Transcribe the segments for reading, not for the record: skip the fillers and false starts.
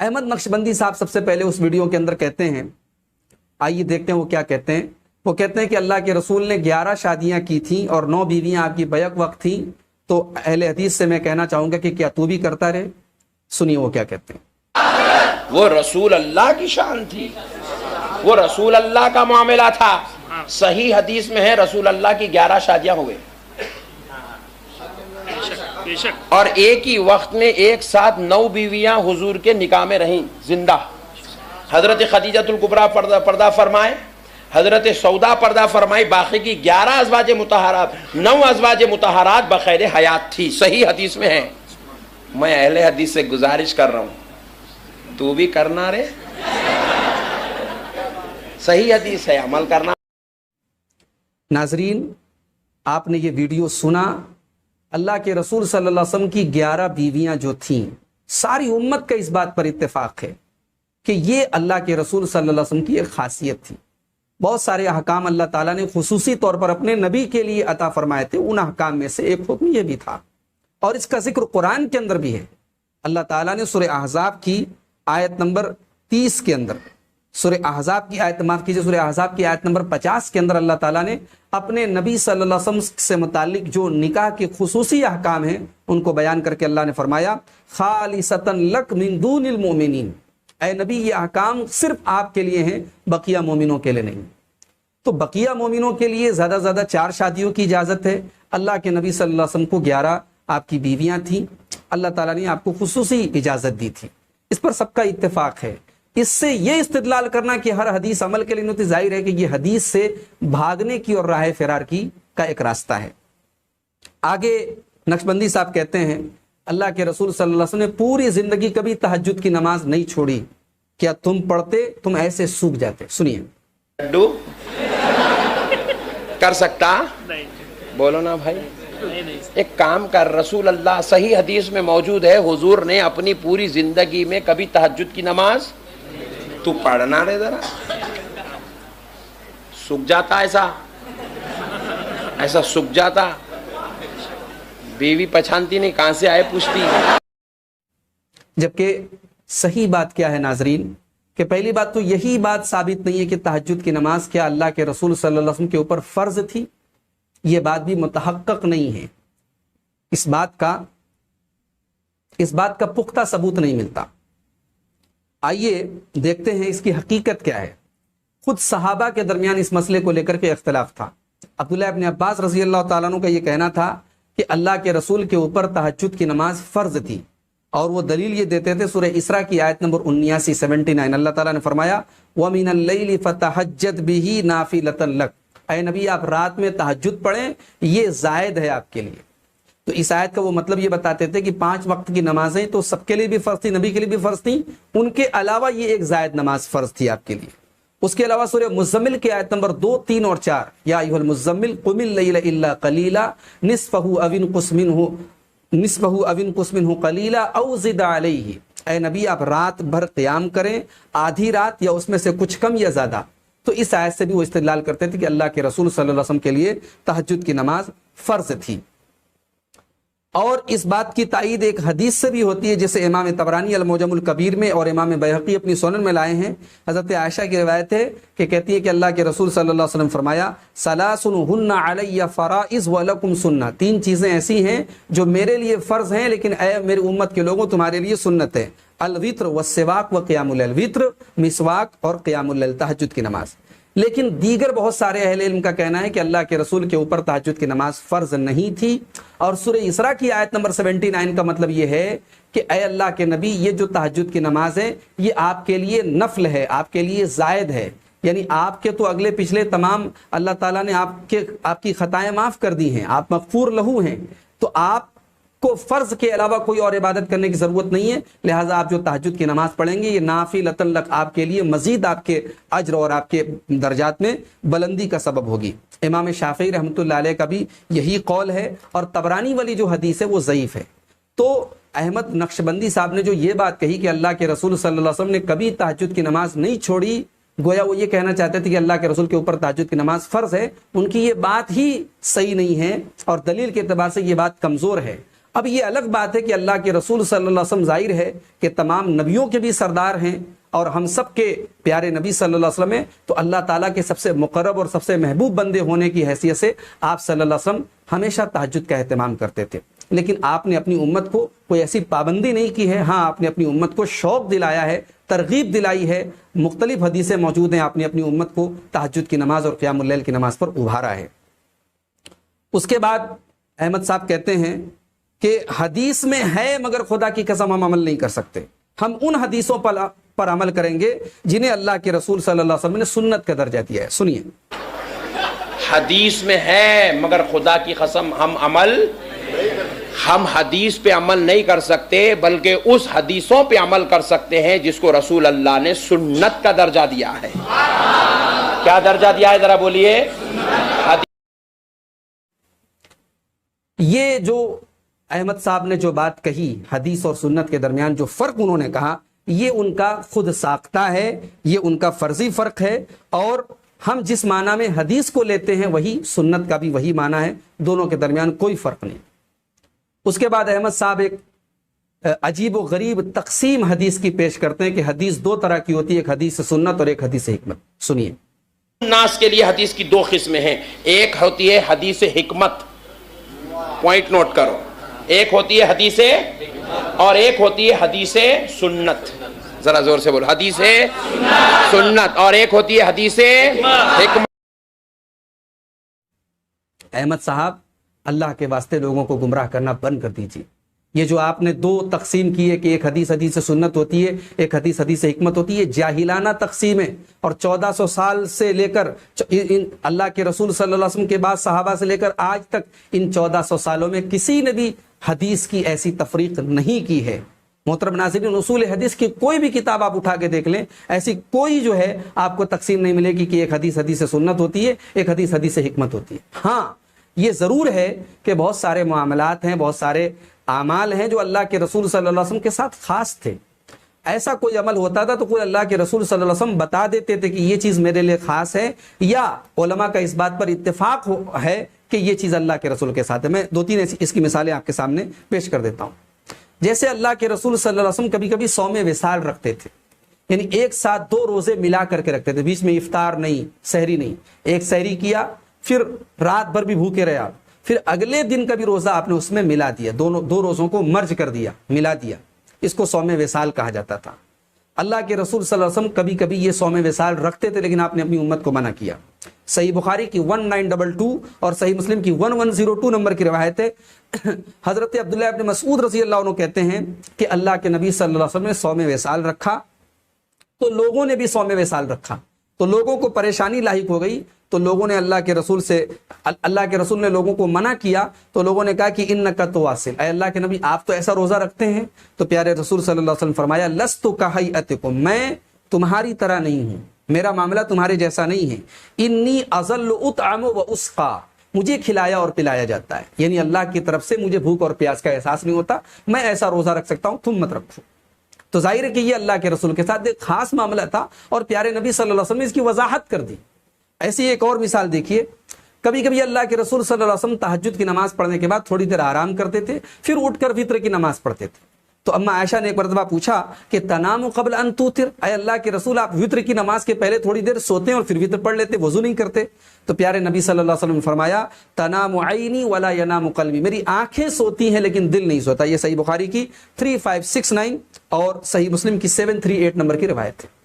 احمد نقشبندی صاحب سب سے پہلے اس ویڈیو کے اندر کہتے ہیں، آئیے دیکھتے ہیں وہ کیا کہتے ہیں۔ وہ کہتے ہیں کہ اللہ کے رسول نے 11 شادیاں کی تھیں اور 9 بیویاں آپ کی بیک وقت تھیں، تو اہل حدیث سے میں کہنا چاہوں گا کہ کیا تو بھی کرتا رہے؟ سنیے وہ کیا کہتے ہیں۔ وہ رسول اللہ کی شان تھی، وہ رسول اللہ کا معاملہ تھا۔ صحیح حدیث میں ہے رسول اللہ کی 11 شادیاں ہوئے اور ایک ہی وقت میں ایک ساتھ 9 بیویاں حضور کے نکاح میں رہیں زندہ۔ حضرت خدیجۃ الکبریٰ پردہ فرمائے، حضرت سودا پردہ فرمائی، باقی کی 11 ازواج مطہرات، 9 ازواج مطہرات بخیر حیات تھی۔ صحیح حدیث میں ہے۔ میں اہل حدیث سے گزارش کر رہا ہوں، تو بھی کرنا رے، صحیح حدیث ہے، عمل کرنا۔ ناظرین، آپ نے یہ ویڈیو سنا، اللہ کے رسول صلی اللہ علیہ وسلم کی 11 بیویاں جو تھیں، ساری امت کا اس بات پر اتفاق ہے کہ یہ اللہ کے رسول صلی اللہ علیہ وسلم کی ایک خاصیت تھی۔ بہت سارے احکام اللہ تعالیٰ نے خصوصی طور پر اپنے نبی کے لیے عطا فرمائے تھے، ان احکام میں سے ایک حکم یہ بھی تھا، اور اس کا ذکر قرآن کے اندر بھی ہے۔ اللہ تعالیٰ نے سورہ احزاب کی آیت نمبر 30 کے اندر، سورہ احزاب کی آیت، معاف کیجیے، سورہ احزاب کی آیت نمبر 50 کے اندر اللہ تعالیٰ نے اپنے نبی صلی اللہ علیہ وسلم سے متعلق جو نکاح کے خصوصی احکام ہیں ان کو بیان کر کے اللہ نے فرمایا خالصۃ لک من دون المؤمنین، اے نبی یہ احکام صرف آپ کے لیے ہیں، بقیہ مومنوں کے لیے نہیں۔ تو بقیہ مومنوں کے لیے زیادہ سے زیادہ 4 شادیوں کی اجازت ہے۔ اللہ کے نبی صلی اللہ علیہ وسلم کو 11 آپ کی بیویاں تھیں، اللہ تعالیٰ نے آپ کو خصوصی اجازت دی تھی، اس پر سب کا اتفاق ہے۔ اس سے یہ استدلال کرنا کہ ہر حدیث عمل کے لیے، ظاہر ہے کہ یہ حدیث سے بھاگنے کی اور راہ فرار کی کا ایک راستہ ہے۔ آگے نقشبندی صاحب کہتے ہیں اللہ کے رسول صلی اللہ علیہ وسلم نے پوری زندگی کبھی تہجد کی نماز نہیں چھوڑی، کیا تم پڑھتے تم ایسے سوکھ جاتے؟ سنیے۔ لڈو کر سکتا؟ بولو نا بھائی، ایک کام کر، رسول اللہ صحیح حدیث میں موجود ہے حضور نے اپنی پوری زندگی میں کبھی تہجد کی نماز، تو پڑھنا رہے ذرا، سوکھ جاتا، ایسا سوکھ جاتا، بیوی پہچانتی نہیں کہاں سے آئے پوچھتی۔ جبکہ صحیح بات کیا ہے ناظرین، کہ پہلی بات تو یہی بات ثابت نہیں ہے کہ تہجد کی نماز کیا اللہ کے رسول صلی اللہ علیہ وسلم کے اوپر فرض تھی، یہ بات بھی متحقق نہیں ہے، اس بات کا پختہ ثبوت نہیں ملتا۔ آئیے دیکھتے ہیں اس کی حقیقت کیا ہے۔ خود صحابہ کے درمیان اس مسئلے کو لے کر کے اختلاف تھا۔ عبداللہ ابن عباس رضی اللہ تعالیٰ عنہ کا یہ کہنا تھا کہ اللہ کے رسول کے اوپر تہجد کی نماز فرض تھی، اور وہ دلیل یہ دیتے تھے سورہ اسراء کی آیت نمبر 79 اللہ تعالیٰ نے فرمایا وَمِنَ اللَّيْلِ فَتَحَجَّدْ بِهِ نَافِلَةً لَكَ، اے نبی آپ رات میں تہجد پڑھیں، یہ زائد ہے آپ کے لیے۔ تو اس آیت کا وہ مطلب یہ بتاتے تھے کہ 5 وقت کی نمازیں تو سب کے لیے بھی فرض تھی، نبی کے لیے بھی فرض تھی، ان کے علاوہ یہ ایک زائد نماز فرض تھی آپ کے لیے۔ اس کے علاوہ سورہ مزمل کی آیت نمبر 2، 3 اور 4، یا ایھا المزمل قم اللیل الا قلیلا نصفہ او انقص منہ قلیلا او زد علیہ، اے نبی آپ رات بھر قیام کریں، آدھی رات یا اس میں سے کچھ کم یا زیادہ۔ تو اس آیت سے بھی وہ استدلال کرتے تھے کہ اللہ کے رسول صلی اللہ علیہ وسلم کے لیے تہجد کی نماز فرض تھی۔ اور اس بات کی تائید ایک حدیث سے بھی ہوتی ہے، جسے امام طبرانی المعجم الکبیر میں اور امام بیہقی اپنی سنن میں لائے ہیں۔ حضرت عائشہ کی روایت ہے کہ کہتی ہے کہ اللہ کے رسول صلی اللہ علیہ وسلم فرمایا ثلاث ہن علی فرائض ولکم سنہ، 3 چیزیں ایسی ہیں جو میرے لیے فرض ہیں لیکن اے میری امت کے لوگوں تمہارے لیے سنت ہے، الوتر والسواک وقیام اللیل، وتر، مسواک اور قیام اللیل، تہجد کی نماز۔ لیکن دیگر بہت سارے اہل علم کا کہنا ہے کہ اللہ کے رسول کے اوپر تہجد کی نماز فرض نہیں تھی، اور سورہ اسراء کی آیت نمبر 79 کا مطلب یہ ہے کہ اے اللہ کے نبی یہ جو تہجد کی نماز ہے یہ آپ کے لیے نفل ہے، آپ کے لیے زائد ہے، یعنی آپ کے تو اگلے پچھلے تمام اللہ تعالیٰ نے آپ کی خطائیں معاف کر دی ہیں، آپ مغفور لہو ہیں، تو آپ کو فرض کے علاوہ کوئی اور عبادت کرنے کی ضرورت نہیں ہے، لہٰذا آپ جو تہجد کی نماز پڑھیں گے یہ نافلۃ لک آپ کے لیے مزید آپ کے اجر اور آپ کے درجات میں بلندی کا سبب ہوگی۔ امام شافعی رحمۃ اللہ علیہ کا بھی یہی قول ہے، اور طبرانی والی جو حدیث ہے وہ ضعیف ہے۔ تو احمد نقشبندی صاحب نے جو یہ بات کہی کہ اللہ کے رسول صلی اللہ علیہ وسلم نے کبھی تہجد کی نماز نہیں چھوڑی، گویا وہ یہ کہنا چاہتے تھے کہ اللہ کے رسول کے اوپر تہجد کی نماز فرض ہے، ان کی یہ بات ہی صحیح نہیں ہے، اور دلیل کے اعتبار سے یہ بات کمزور ہے۔ اب یہ الگ بات ہے کہ اللہ کے رسول صلی اللہ علیہ وسلم ظاہر ہے کہ تمام نبیوں کے بھی سردار ہیں اور ہم سب کے پیارے نبی صلی اللہ علیہ وسلم ہیں، تو اللہ تعالیٰ کے سب سے مقرب اور سب سے محبوب بندے ہونے کی حیثیت سے آپ صلی اللہ علیہ وسلم ہمیشہ تہجد کا اہتمام کرتے تھے۔ لیکن آپ نے اپنی امت کو کوئی ایسی پابندی نہیں کی ہے، ہاں آپ نے اپنی امت کو شوق دلایا ہے، ترغیب دلائی ہے، مختلف حدیثیں موجود ہیں، آپ نے اپنی امت کو تہجد کی نماز اور قیام اللیل کی نماز پر ابھارا ہے۔ اس کے بعد احمد صاحب کہتے ہیں کہ حدیث میں ہے مگر خدا کی قسم ہم عمل نہیں کر سکتے، ہم ان حدیثوں پر عمل کریں گے جنہیں اللہ کے رسول صلی اللہ علیہ وسلم نے سنت کا درجہ دیا ہے۔ سنیے، حدیث میں ہے مگر خدا کی قسم ہم حدیث پہ عمل نہیں کر سکتے، بلکہ اس حدیثوں پہ عمل کر سکتے ہیں جس کو رسول اللہ نے سنت کا درجہ دیا ہے۔ کیا درجہ دیا ہے ذرا بولیے؟ یہ جو احمد صاحب نے جو بات کہی حدیث اور سنت کے درمیان جو فرق انہوں نے کہا، یہ ان کا خود ساختہ ہے، یہ ان کا فرضی فرق ہے، اور ہم جس معنی میں حدیث کو لیتے ہیں وہی سنت کا بھی وہی معنی ہے، دونوں کے درمیان کوئی فرق نہیں۔ اس کے بعد احمد صاحب ایک عجیب و غریب تقسیم حدیث کی پیش کرتے ہیں کہ حدیث دو طرح کی ہوتی ہے، ایک حدیث سنت اور ایک حدیث حکمت۔ سنیے، ناس کے لیے حدیث کی دو قسمیں ہیں، ایک ہوتی ہے حدیث حکمت، پوائنٹ نوٹ کرو، ایک ہوتی ہے حدیث اور ایک ہوتی ہے حدیث سنت، ذرا زور سے بولو، حدیث سنت، اور ایک ہوتی ہے حدیث حکمت۔ احمد صاحب اللہ کے واسطے لوگوں کو گمراہ کرنا بند کر دیجیے۔ یہ جو آپ نے دو تقسیم کی ہے کہ ایک حدیث حدیث سنت ہوتی ہے، ایک حدیث حدیث حکمت ہوتی ہے، جاہلانہ تقسیم ہے، اور 1400 سال سے لے کر اللہ کے رسول صلی اللہ علیہ وسلم کے بعد صحابہ سے لے کر آج تک ان 1400 سالوں میں کسی نے بھی حدیث کی ایسی تفریق نہیں کی ہے۔ محترم ناظرین، اصول حدیث کی کوئی بھی کتاب آپ اٹھا کے دیکھ لیں، ایسی کوئی جو ہے آپ کو تقسیم نہیں ملے گی کہ ایک حدیث حدیث سنت ہوتی ہے، ایک حدیث حدیث حکمت ہوتی ہے۔ ہاں یہ ضرور ہے کہ بہت سارے معاملات ہیں، بہت سارے اعمال ہیں جو اللہ کے رسول صلی اللہ علیہ وسلم کے ساتھ خاص تھے۔ ایسا کوئی عمل ہوتا تھا تو کوئی اللہ کے رسول صلی اللہ علیہ وسلم بتا دیتے تھے کہ یہ چیز میرے لیے خاص ہے، یا علماء کا اس بات پر اتفاق ہے کہ یہ چیز اللہ کے رسول کے ساتھ ہے۔ میں دو تین اس کی مثالیں آپ کے سامنے پیش کر دیتا ہوں۔ جیسے اللہ کے رسول صلی اللہ علیہ وسلم کبھی کبھی صوم وصال رکھتے تھے، یعنی ایک ساتھ 2 روزے ملا کر کے رکھتے تھے، بیچ میں افطار نہیں، سحری نہیں، ایک سحری کیا، پھر رات بھر بھی بھوکے رہے آپ، پھر اگلے دن کا بھی روزہ آپ نے اس میں ملا دیا، دو روزوں کو مرج کر دیا، ملا دیا، اس کو صوم وصال کہا جاتا تھا۔ اللہ کے رسول صلی اللہ علیہ وسلم کبھی کبھی یہ صوم وصال رکھتے تھے، لیکن آپ نے اپنی امت کو منع کیا۔ صحیح بخاری کی 1922 اور صحیح مسلم کی 1102 نمبر کی روایت ہے، حضرت عبداللہ ابن مسعود رضی اللہ عنہ کہتے ہیں کہ اللہ کے نبی صلی اللہ علیہ وسلم نے صوم وصال رکھا تو لوگوں نے بھی صوم وصال رکھا، تو لوگوں کو پریشانی لاحق ہو گئی، تو لوگوں نے اللہ کے رسول نے لوگوں کو منع کیا، تو لوگوں نے کہا کہ انک تواصل، اے اللہ کے نبی آپ تو ایسا روزہ رکھتے ہیں، تو پیارے رسول صلی اللہ علیہ وسلم فرمایا لست کہیئتکم، میں تمہاری طرح نہیں ہوں، میرا معاملہ تمہارے جیسا نہیں ہے، انی اظل اطعم و اسقا، مجھے کھلایا اور پلایا جاتا ہے، یعنی اللہ کی طرف سے مجھے بھوک اور پیاس کا احساس نہیں ہوتا، میں ایسا روزہ رکھ سکتا ہوں، تم مت رکھو۔ تو ظاہر ہے کہ یہ اللہ کے رسول کے ساتھ ایک خاص معاملہ تھا، اور پیارے نبی صلی اللہ علیہ وسلم نے اس کی وضاحت کر دی۔ ایسی ایک اور مثال دیکھیے، کبھی کبھی اللہ کے رسول صلی اللہ علیہ وسلم تہجد کی نماز پڑھنے کے بعد تھوڑی دیر آرام کرتے تھے، پھر اٹھ کر وتر کی نماز پڑھتے تھے۔ تو اما عائشہ نے ایک مرتبہ پوچھا کہ تنام قبل ان توتر، اے اللہ کے رسول آپ وتر کی نماز کے پہلے تھوڑی دیر سوتے ہیں اور پھر وتر پڑھ لیتے، وضو نہیں کرتے؟ تو پیارے نبی صلی اللہ علیہ وسلم نے فرمایا تنام عینی ولا ینام قلبی، میری آنکھیں سوتی ہیں لیکن دل نہیں سوتا۔ یہ صحیح بخاری کی 3569 اور صحیح مسلم کی 738 نمبر کی روایت ہے۔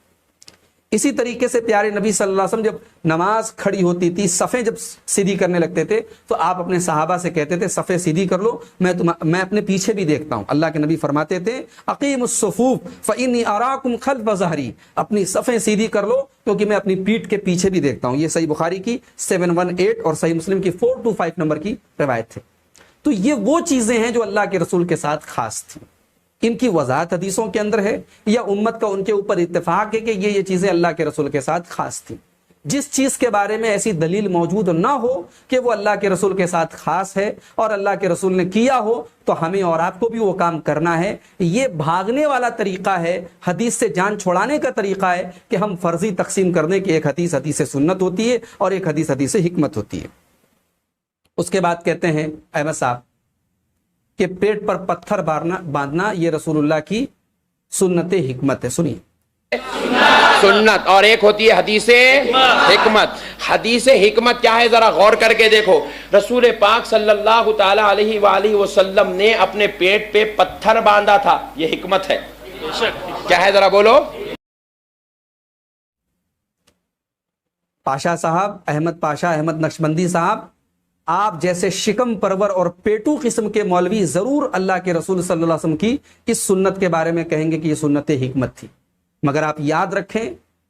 اسی طریقے سے پیارے نبی صلی اللہ علیہ وسلم جب نماز کھڑی ہوتی تھی، صفیں جب سیدھی کرنے لگتے تھے تو آپ اپنے صحابہ سے کہتے تھے صفیں سیدھی کر لو، میں اپنے پیچھے بھی دیکھتا ہوں۔ اللہ کے نبی فرماتے تھے اقیم الصفوف فانی اراکم خلف ظہری، اپنی صفیں سیدھی کر لو کیونکہ میں اپنی پیٹھ کے پیچھے بھی دیکھتا ہوں۔ یہ صحیح بخاری کی 718 اور صحیح مسلم کی 425 نمبر کی روایت ہے۔ تو یہ وہ چیزیں ہیں جو اللہ کے رسول کے ساتھ خاص تھیں، ان کی وضاحت حدیثوں کے اندر ہے، یا امت کا ان کے اوپر اتفاق ہے کہ یہ چیزیں اللہ کے رسول کے ساتھ خاص تھیں۔ جس چیز کے بارے میں ایسی دلیل موجود نہ ہو کہ وہ اللہ کے رسول کے ساتھ خاص ہے اور اللہ کے رسول نے کیا ہو، تو ہمیں اور آپ کو بھی وہ کام کرنا ہے۔ یہ بھاگنے والا طریقہ ہے، حدیث سے جان چھوڑانے کا طریقہ ہے کہ ہم فرضی تقسیم کر دیں کہ ایک حدیث حدیث سنت ہوتی ہے اور ایک حدیث حدیث حکمت ہوتی ہے۔ اس کے بعد کہتے ہیں احمد صاحب کہ پیٹ پر پتھر باندھنا یہ رسول اللہ کی سنت حکمت ہے. سنیے سنت اور ایک ہوتی ہے حدیث حکمت. حدیث حکمت کیا ہے ذرا غور کر کے دیکھو. رسول پاک صلی اللہ تعالی علیہ وآلہ وسلم نے اپنے پیٹ پہ پتھر باندھا تھا, یہ حکمت ہے. کیا ہے ذرا بولو. پاشا صاحب, احمد پاشا احمد نقشبندی صاحب, آپ جیسے شکم پرور اور پیٹو قسم کے مولوی ضرور اللہ کے رسول صلی اللہ علیہ وسلم کی اس سنت کے بارے میں کہیں گے کہ یہ سنت حکمت تھی, مگر آپ یاد رکھیں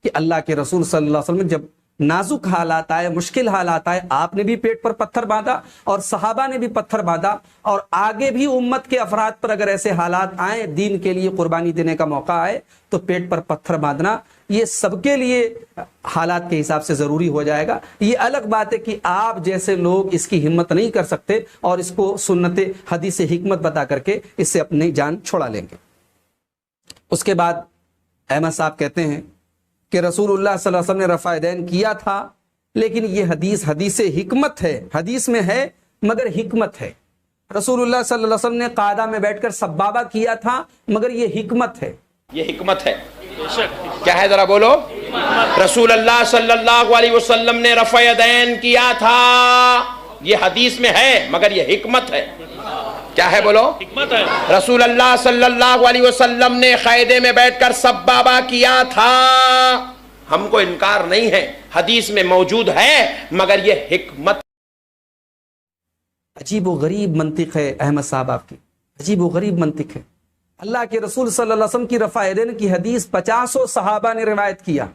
کہ اللہ کے رسول صلی اللہ علیہ وسلم جب نازک حالات آئے, مشکل حالات آئے, آپ نے بھی پیٹ پر پتھر باندھا اور صحابہ نے بھی پتھر باندھا, اور آگے بھی امت کے افراد پر اگر ایسے حالات آئیں, دین کے لیے قربانی دینے کا موقع آئے, تو پیٹ پر پتھر باندھنا یہ سب کے لیے حالات کے حساب سے ضروری ہو جائے گا. یہ الگ بات ہے کہ آپ جیسے لوگ اس کی ہمت نہیں کر سکتے اور اس کو سنت حدیث حکمت بتا کر کے اس سے اپنی جان چھڑا لیں گے. اس کے بعد احمد صاحب کہتے ہیں کہ رسول اللہ صلی اللہ علیہ وسلم نے رفع دین کیا تھا, لیکن یہ حدیث حکمت ہے, حدیث میں ہے مگر حکمت ہے. رسول اللہ صلی اللہ علیہ وسلم نے قاعدہ میں بیٹھ کر سبابہ کیا تھا, مگر یہ حکمت ہے. یہ حکمت ہے. کیا ہے ذرا بولو. رسول اللہ صلی اللہ علیہ وسلم نے رفع دین کیا تھا, یہ حدیث میں ہے مگر یہ حکمت ہے. کیا ہے بولو. حکمت ہے. رسول اللہ صلی اللہ علیہ وسلم نے قاعدے میں بیٹھ کر سبابہ کیا تھا, ہم کو انکار نہیں ہے, حدیث میں موجود ہے مگر یہ حکمت. عجیب و غریب منطق ہے احمد صاحب آپ کی, عجیب و غریب منطق ہے. اللہ کے رسول صلی اللہ علیہ وسلم کی رفع دین کی حدیث 50 صحابہ نے روایت کیا.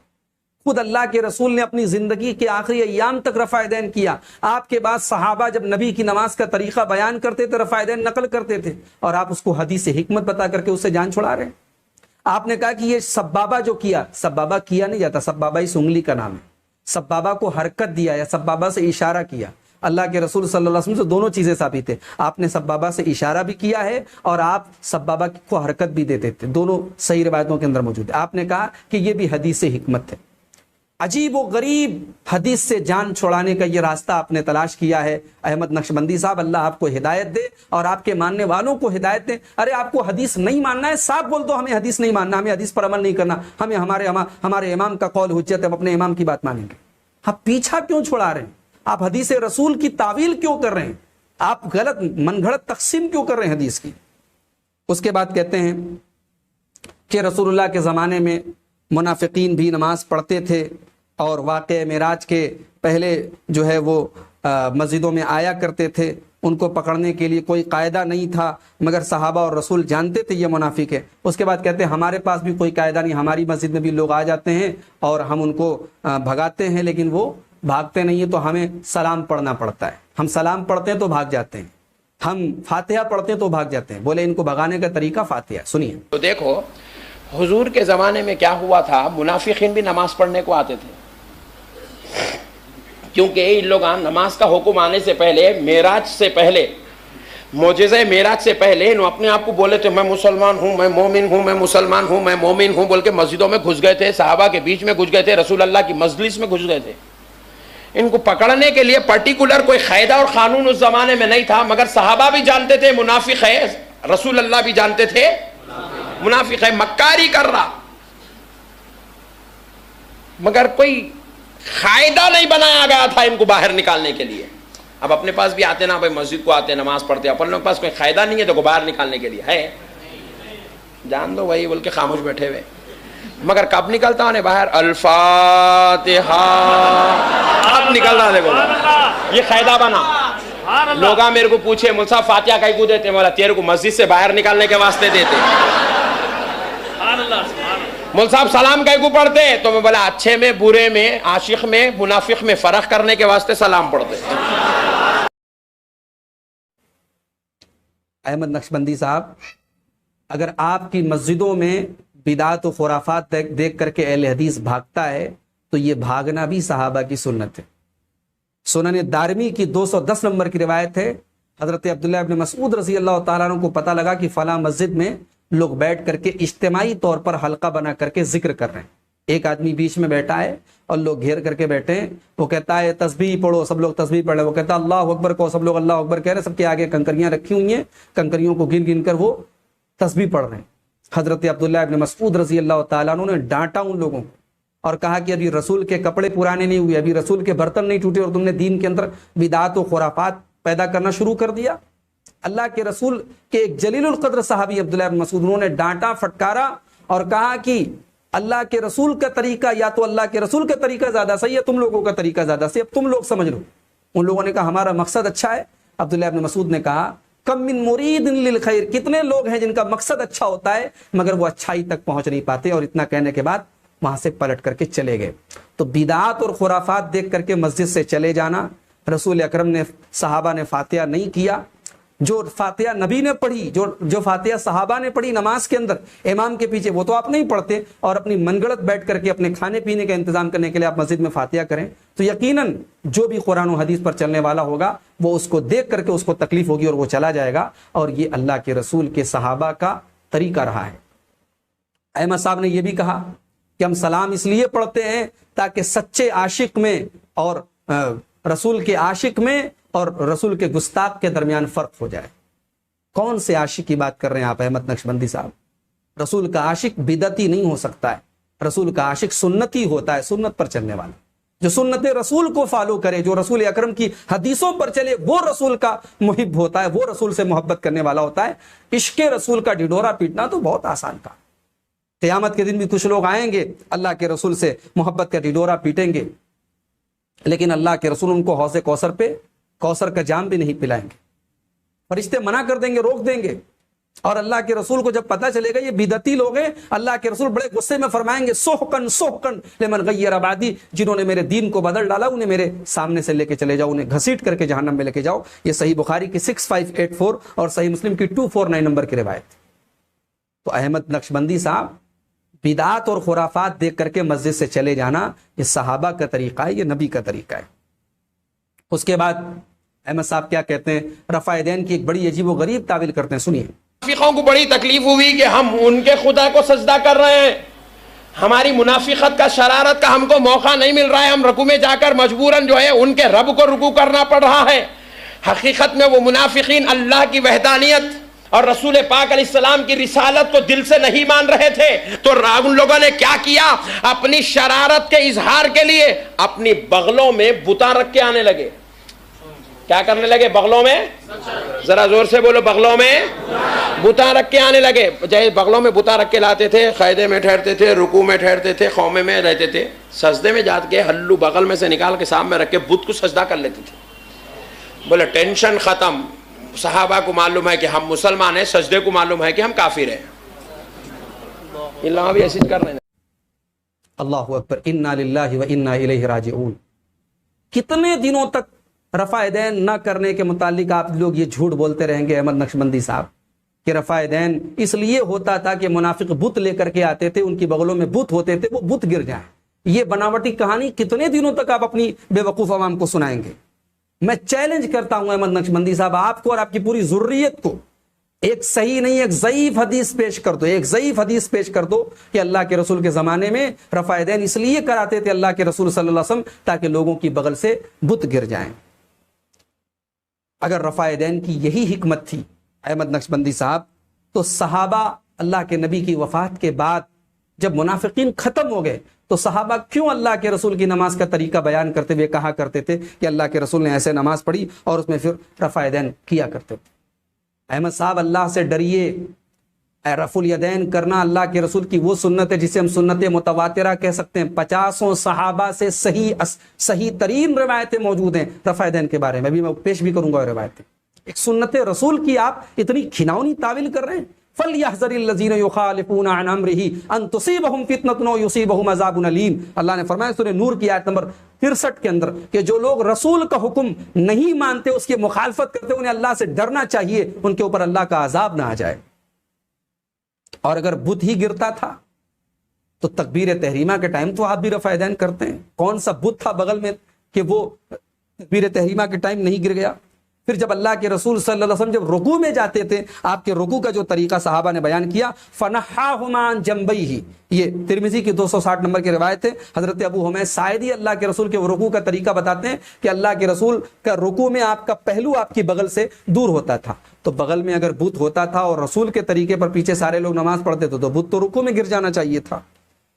خود اللہ کے رسول نے اپنی زندگی کے آخری ایام تک رفع دین کیا. آپ کے بعد صحابہ جب نبی کی نماز کا طریقہ بیان کرتے تھے, رفع دین نقل کرتے تھے, اور آپ اس کو حدیث حکمت بتا کر کے اس سے جان چھڑا رہے ہیں. آپ نے کہا کہ یہ سبابہ جو کیا, سبابہ کیا نہیں جاتا, سبابہ اس انگلی کا نام ہے. سبابہ کو حرکت دیا یا سبابہ سے اشارہ کیا. اللہ کے رسول صلی اللہ علیہ وسلم سے دونوں چیزیں ثابت ہیں. آپ نے سبابہ سے اشارہ بھی کیا ہے اور آپ سبابہ کو حرکت بھی دیتے تھے, دونوں صحیح روایتوں کے اندر موجود ہے. آپ نے کہا کہ یہ بھی حدیث حکمت ہے. عجیب و غریب حدیث سے جان چھوڑانے کا یہ راستہ آپ نے تلاش کیا ہے احمد نقشبندی صاحب. اللہ آپ کو ہدایت دے اور آپ کے ماننے والوں کو ہدایت دے. ارے آپ کو حدیث نہیں ماننا ہے, صاحب بول دو ہمیں حدیث نہیں ماننا, ہمیں حدیث پر عمل نہیں کرنا, ہمیں ہمارے امام کا قول حجت ہے, ہم اپنے امام کی بات مانیں گے. آپ پیچھا کیوں چھوڑا رہے ہیں؟ آپ حدیث رسول کی تعویل کیوں کر رہے ہیں؟ آپ غلط من گھڑت تقسیم کیوں کر رہے ہیں حدیث کی؟ اس کے بعد کہتے ہیں کہ رسول اللہ کے زمانے میں منافقین بھی نماز پڑھتے تھے اور واقعہ معراج کے پہلے جو ہے وہ مسجدوں میں آیا کرتے تھے. ان کو پکڑنے کے لیے کوئی قاعدہ نہیں تھا, مگر صحابہ اور رسول جانتے تھے یہ منافق ہے. اس کے بعد کہتے ہیں ہمارے پاس بھی کوئی قاعدہ نہیں, ہماری مسجد میں بھی لوگ آ جاتے ہیں اور ہم ان کو بھگاتے ہیں, لیکن وہ بھاگتے نہیں ہیں تو ہمیں سلام پڑھنا پڑتا ہے. ہم سلام پڑھتے ہیں تو بھاگ جاتے ہیں, ہم فاتحہ پڑھتے ہیں تو بھاگ جاتے ہیں. بولے ان کو بھگانے کا طریقہ فاتحہ. سنیے تو دیکھو حضور کے زمانے میں کیا ہوا تھا, منافقین بھی نماز پڑھنے کو آتے تھے, کیونکہ ان لوگ نماز کا حکم آنے سے پہلے, معراج سے پہلے, معجزہ معراج سے پہلے انہوں اپنے آپ کو بولے تھے میں مسلمان ہوں, میں مومن ہوں, میں مسلمان ہوں, میں مومن ہوں بول کے مسجدوں میں گھس گئے تھے, صحابہ کے بیچ میں گھس گئے تھے, رسول اللہ کی مجلس میں گھس گئے تھے. ان کو پکڑنے کے لیے پرٹیکولر کوئی قاعدہ اور قانون اس زمانے میں نہیں تھا, مگر صحابہ بھی جانتے تھے منافق ہے, رسول اللہ بھی جانتے تھے منافق ہے, مکاری کر رہا, مگر کوئی قاعدہ نہیں بنایا گیا تھا ان کو باہر نکالنے کے لیے. اب اپنے پاس بھی آتے نا بھائی, مسجد کو آتے, نماز پڑھتے, اپنے پاس کوئی قاعدہ نہیں ہے تو کو باہر نکالنے کے لیے ہے, جان دو وہی بول کے خاموش بیٹھے ہوئے. مگر کب نکلتا انہیں باہر, الفاتحہ, اب نکلنا دیکھو, یہ قاعدہ بنا. لوگا میرے کو پوچھے مول صاحب فاتحہ کہیں کو دیتے, مولا تیرے کو مسجد سے باہر نکالنے کے واسطے دیتے. مول صاحب سلام کہیں کو پڑھتے, تو میں بولا اچھے میں, برے میں, عاشق میں, منافق میں فرق کرنے کے واسطے سلام پڑھتے. احمد نقشبندی صاحب, اگر آپ کی مسجدوں میں بدعت و خرافات دیکھ کر کے اہل حدیث بھاگتا ہے تو یہ بھاگنا بھی صحابہ کی سنت ہے. سنن دارمی کی 210 نمبر کی روایت ہے, حضرت عبداللہ ابن مسعود رضی اللہ تعالیٰ عنہ کو پتہ لگا کہ فلاں مسجد میں لوگ بیٹھ کر کے اجتماعی طور پر حلقہ بنا کر کے ذکر کر رہے ہیں. ایک آدمی بیچ میں بیٹھا ہے اور لوگ گھیر کر کے بیٹھے ہیں، وہ کہتا ہے تسبیح پڑھو، سب لوگ تسبیح پڑھ رہے ہیں، وہ کہتا ہے اللہ اکبر کو، سب لوگ اللہ اکبر کہہ رہے ہیں، سب کے آگے کنکریاں رکھی ہوئی ہیں، کنکریوں کو گن گن کر وہ تسبیح پڑھ رہے ہیں۔ حضرت عبداللہ ابن مسعود رضی اللہ تعالیٰ عنہ نے ڈانٹا ان لوگوں کو اور کہا کہ ابھی رسول کے کپڑے پرانے نہیں ہوئے، ابھی رسول کے برتن نہیں ٹوٹے اور تم نے دین کے اندر بدعات و خرافات پیدا کرنا شروع کر دیا۔ اللہ کے رسول کے ایک جلیل القدر صحابی عبداللہ بن مسعود، انہوں نے ڈانٹا، پھٹکارا اور کہا کہ اللہ کے رسول کا طریقہ، یا تو اللہ کے رسول کا طریقہ زیادہ صحیح ہے، تم لوگوں کا طریقہ زیادہ صحیح، اب تم لوگ سمجھ لو۔ ان لوگوں نے کہا ہمارا مقصد اچھا ہے۔ عبداللہ بن مسعود نے کہا کم من مرید للخیر، کتنے لوگ ہیں جن کا مقصد اچھا ہوتا ہے مگر وہ اچھائی تک پہنچ نہیں پاتے، اور اتنا کہنے کے بعد وہاں سے پلٹ کر کے چلے گئے۔ تو بدعات اور خرافات دیکھ کر کے مسجد سے چلے جانا، رسول اکرم نے، صحابہ نے فاتحہ نہیں کیا، جو فاتحہ نبی نے پڑھی، جو فاتحہ صحابہ نے پڑھی نماز کے اندر امام کے پیچھے، وہ تو آپ نہیں پڑھتے، اور اپنی من گڑت بیٹھ کر کے اپنے کھانے پینے کا انتظام کرنے کے لیے آپ مسجد میں فاتحہ کریں، تو یقیناً جو بھی قرآن و حدیث پر چلنے والا ہوگا وہ اس کو دیکھ کر کے اس کو تکلیف ہوگی اور وہ چلا جائے گا۔ اور یہ اللہ کے رسول کے صحابہ کا طریقہ رہا ہے۔ احمد صاحب نے یہ بھی کہا کہ ہم سلام اس لیے پڑھتے ہیں تاکہ سچے عاشق میں اور رسول کے عاشق میں اور رسول کے گستاخ کے درمیان فرق ہو جائے۔ کون سے عاشق کی بات کر رہے ہیں آپ احمد نقشبندی صاحب؟ رسول کا عاشق بدعتی نہیں ہو سکتا ہے، رسول کا عاشق سنتی ہوتا ہے، سنت پر چلنے والا، جو سنت رسول کو فالو کرے، جو رسول اکرم کی حدیثوں پر چلے، وہ رسول کا محب ہوتا ہے، وہ رسول سے محبت کرنے والا ہوتا ہے۔ عشق رسول کا ڈھڈورا پیٹنا تو بہت آسان تھا۔ قیامت کے دن بھی کچھ لوگ آئیں گے اللہ کے رسول سے محبت کا ڈھڈورا پیٹیں گے، لیکن اللہ کے رسول ان کو حوض کوثر پہ کوثر کا جام بھی نہیں پلائیں گے، فرشتے منع کر دیں گے، روک دیں گے۔ اور اللہ کے رسول کو جب پتہ چلے گا یہ بدعتی لوگ ہیں، اللہ کے رسول بڑے غصے میں فرمائیں گے سحقن سحقن لمن غیر بعدی، جنہوں نے میرے دین کو بدل ڈالا انہیں میرے سامنے سے لے کے چلے جاؤ، انہیں گھسیٹ کر کے جہنم میں لے کے جاؤ۔ یہ صحیح بخاری کی 6584 اور صحیح مسلم کی 249 نمبر کی روایت۔ تو احمد نقشبندی صاحب، بدعات اور خرافات دیکھ کر کے مسجد سے چلے جانا یہ صحابہ کا طریقہ ہے، یہ نبی کا طریقہ ہے۔ اس کے بعد احمد صاحب کیا کہتے ہیں؟ رفع دین کی ایک بڑی عجیب و غریب تعویل کرتے ہیں، سنیے۔ منافقوں کو بڑی تکلیف ہوئی کہ ہم ان کے خدا کو سجدہ کر رہے ہیں، ہماری منافقت کا، شرارت کا ہم کو موقع نہیں مل رہا ہے، ہم رکوع میں جا کر مجبوراً جو ہے ان کے رب کو رکوع کرنا پڑ رہا ہے۔ حقیقت میں وہ منافقین اللہ کی وحدانیت اور رسول پاک علیہ السلام کی رسالت کو دل سے نہیں مان رہے تھے، تو ان لوگوں نے کیا کیا؟ اپنی شرارت کے اظہار کے لیے اپنی بغلوں میں بتاں رکھ کے آنے لگے۔ کیا کرنے لگے؟ بغلوں میں، ذرا زور سے بولو، بغلوں میں بتاں رکھ کے آنے لگے۔ جائے بغلوں میں بتاں رکھ کے لاتے تھے، قیدے میں ٹھہرتے تھے، رکوع میں ٹھہرتے تھے، قومے میں رہتے تھے، سجدے میں جا کے ہلو بغل میں سے نکال کے سامنے رکھ کے بت کو سجدہ کر لیتے تھے۔ بولے ٹینشن ختم، صحابہ کو معلوم ہے کہ ہم مسلمان ہیں، سجدے کو معلوم ہے کہ ہم کافر ہیں۔ اللہ بھی ایسے کر رہے ہیں۔ اللہ اکبر، انا للہ و انا الیہ راجعون۔ کتنے دنوں تک رفع دین نہ کرنے کے متعلق آپ لوگ یہ جھوٹ بولتے رہیں گے احمد نقشبندی صاحب کہ رفع دین اس لیے ہوتا تھا کہ منافق بت لے کر کے آتے تھے، ان کی بغلوں میں بت ہوتے تھے، وہ بت گر جائیں۔ یہ بناوٹی کہانی کتنے دنوں تک آپ اپنی بے وقوف عوام کو سنائیں گے؟ میں چیلنج کرتا ہوں احمد نقشبندی صاحب، آپ کو اور آپ کی پوری ذریت کو، ایک صحیح نہیں ایک ضعیف حدیث پیش کر دو، ایک ضعیف حدیث پیش کر دو کہ اللہ کے رسول کے زمانے میں رفع دین اس لیے کراتے تھے اللہ کے رسول صلی اللہ علیہ وسلم تاکہ لوگوں کی بغل سے بت گر جائیں۔ اگر رفع دین کی یہی حکمت تھی احمد نقشبندی صاحب، تو صحابہ اللہ کے نبی کی وفات کے بعد جب منافقین ختم ہو گئے تو صحابہ کیوں اللہ کے رسول کی نماز کا طریقہ بیان کرتے ہوئے کہا کرتے تھے کہ اللہ کے رسول نے ایسے نماز پڑھی اور اس میں پھر رفع دین کیا کرتے تھے؟ احمد صاحب، اللہ سے ڈریے۔ رفع الیدین کرنا اللہ کے رسول کی وہ سنت ہے جسے ہم سنت متواترہ کہہ سکتے ہیں۔ 50 صحابہ سے صحیح ترین روایتیں موجود ہیں رفع دین کے بارے میں، ابھی میں پیش بھی کروں گا روایتیں۔ ایک سنت رسول کی آپ اتنی کھناؤنی تعویل کر رہے ہیں۔ فَلْيَحْذَرِ الَّذِينَ يُخَالِفُونَ عَنْ أَمْرِهِ أَن تُصِيبَهُمْ فِتْنَةٌ أَوْ يُصِيبَهُمْ عَذَابٌ أَلِيمٌ۔ اللہ نے فرمایا سورہ نور کی آیت نمبر 63 کے اندر کہ جو لوگ رسول کا حکم نہیں مانتے، اس کی مخالفت کرتے، انہیں اللہ سے ڈرنا چاہیے، ان کے اوپر اللہ کا عذاب نہ آ جائے۔ اور اگر بت ہی گرتا تھا تو تکبیر تحریمہ کے ٹائم تو آپ بھی رفع دین کرتے ہیں۔ کون سا بت تھا بغل میں کہ وہ تکبیر تحریمہ کے ٹائم نہیں گر گیا؟ پھر جب اللہ کے رسول صلی اللہ علیہ وسلم جب رکوع میں جاتے تھے، آپ کے رکوع کا جو طریقہ صحابہ نے بیان کیا، فنحاہما عن جنبیہ، یہ ترمذی کی 260 نمبر کی روایت ہے۔ حضرت ابو حمید ساعدی اللہ کے رسول کے رکوع کا طریقہ بتاتے ہیں کہ اللہ کے رسول کا رکوع میں آپ کا پہلو آپ کی بغل سے دور ہوتا تھا، تو بغل میں اگر بت ہوتا تھا اور رسول کے طریقے پر پیچھے سارے لوگ نماز پڑھتے تھے تو بت تو رکوع میں گر جانا چاہیے تھا۔